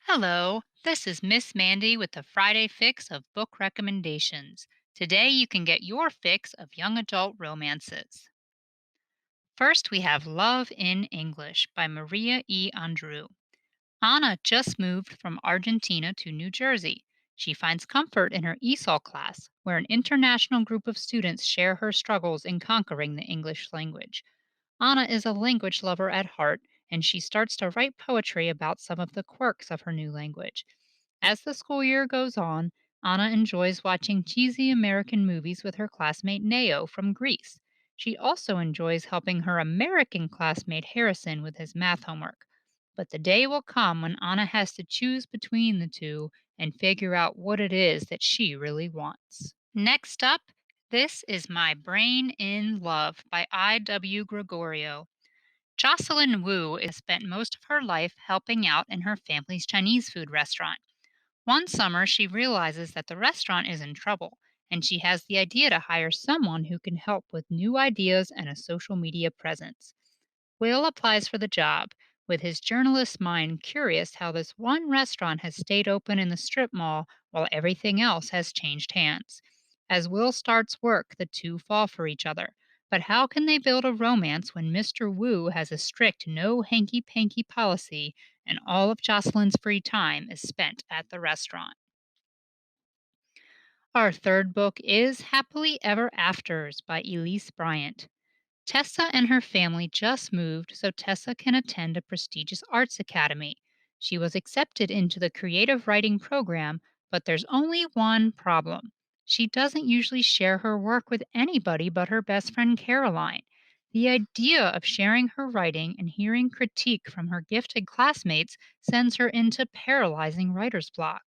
Hello, this is Miss Mandy with the Friday Fix of Book Recommendations. Today you can get your fix of young adult romances. First, we have Love in English by Maria E. Andrew. Anna just moved from Argentina to New Jersey. She finds comfort in her ESOL class, where an international group of students share her struggles in conquering the English language. Anna is a language lover at heart, and she starts to write poetry about some of the quirks of her new language. As the school year goes on, Anna enjoys watching cheesy American movies with her classmate Neo from Greece. She also enjoys helping her American classmate Harrison with his math homework. But the day will come when Anna has to choose between the two and figure out what it is that she really wants. Next up, this is My Brain in Love by I.W. Gregorio. Jocelyn Wu has spent most of her life helping out in her family's Chinese food restaurant. One summer, she realizes that the restaurant is in trouble, and she has the idea to hire someone who can help with new ideas and a social media presence. Will applies for the job, with his journalist mind curious how this one restaurant has stayed open in the strip mall while everything else has changed hands. As Will starts work, the two fall for each other. But how can they build a romance when Mr. Wu has a strict no hanky panky policy and all of Jocelyn's free time is spent at the restaurant? Our third book is Happily Ever Afters by Elise Bryant. Tessa and her family just moved so Tessa can attend a prestigious arts academy. She was accepted into the creative writing program, but there's only one problem. She doesn't usually share her work with anybody but her best friend Caroline. The idea of sharing her writing and hearing critique from her gifted classmates sends her into paralyzing writer's block.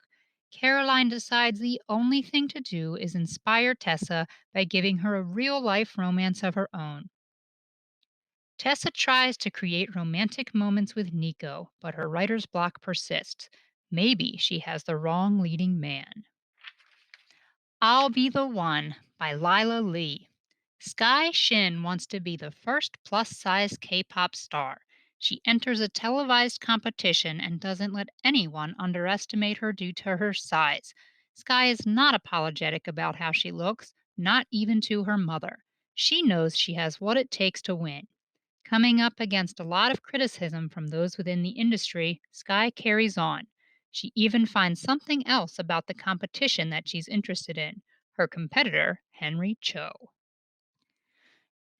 Caroline decides the only thing to do is inspire Tessa by giving her a real life romance of her own. Tessa tries to create romantic moments with Nico, but her writer's block persists. Maybe she has the wrong leading man. I'll Be the One by Lila Lee. Sky Shin wants to be the first plus size K pop star. She enters a televised competition and doesn't let anyone underestimate her due to her size. Sky is not apologetic about how she looks, not even to her mother. She knows she has what it takes to win. Coming up against a lot of criticism from those within the industry, Sky carries on. She even finds something else about the competition that she's interested in her competitor, Henry Cho.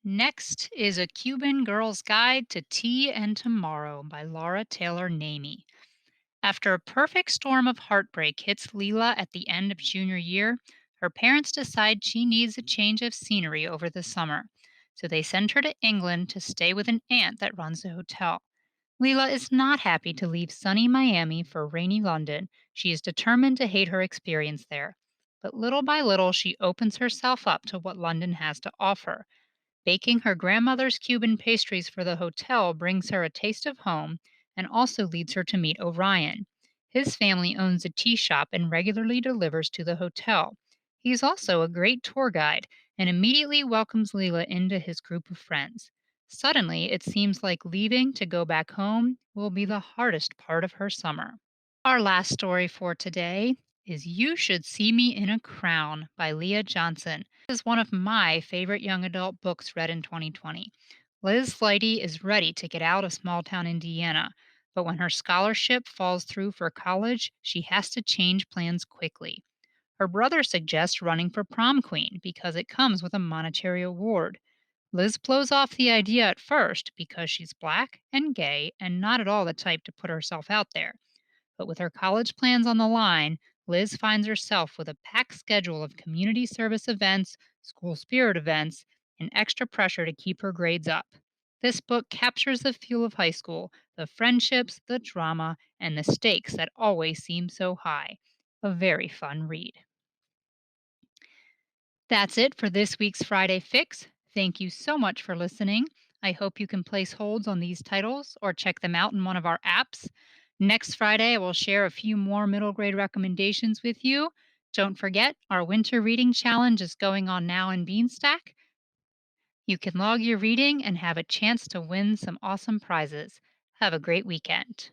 Next is A Cuban Girl's Guide to Tea and Tomorrow by Laura Taylor Namey. After a perfect storm of heartbreak hits Leela at the end of junior year, her parents decide she needs a change of scenery over the summer. So they send her to England to stay with an aunt that runs a hotel. Leela is not happy to leave sunny Miami for rainy London. She is determined to hate her experience there. But little by little, she opens herself up to what London has to offer. Baking her grandmother's Cuban pastries for the hotel brings her a taste of home and also leads her to meet Orion. His family owns a tea shop and regularly delivers to the hotel. He is also a great tour guide and immediately welcomes Leela into his group of friends. Suddenly, it seems like leaving to go back home will be the hardest part of her summer. Our last story for today is You Should See Me in a Crown by Leah Johnson. This is one of my favorite young adult books read in 2020. Liz Flighty is ready to get out of small town Indiana, but when her scholarship falls through for college, she has to change plans quickly. Her brother suggests running for prom queen because it comes with a monetary award. Liz blows off the idea at first because she's black and gay and not at all the type to put herself out there. But with her college plans on the line, Liz finds herself with a packed schedule of community service events, school spirit events, and extra pressure to keep her grades up. This book captures the feel of high school, the friendships, the drama, and the stakes that always seem so high. A very fun read. That's it for this week's Friday Fix. Thank you so much for listening. I hope you can place holds on these titles or check them out in one of our apps. Next Friday, I will share a few more middle grade recommendations with you. Don't forget, our winter reading challenge is going on now in Beanstack. You can log your reading and have a chance to win some awesome prizes. Have a great weekend.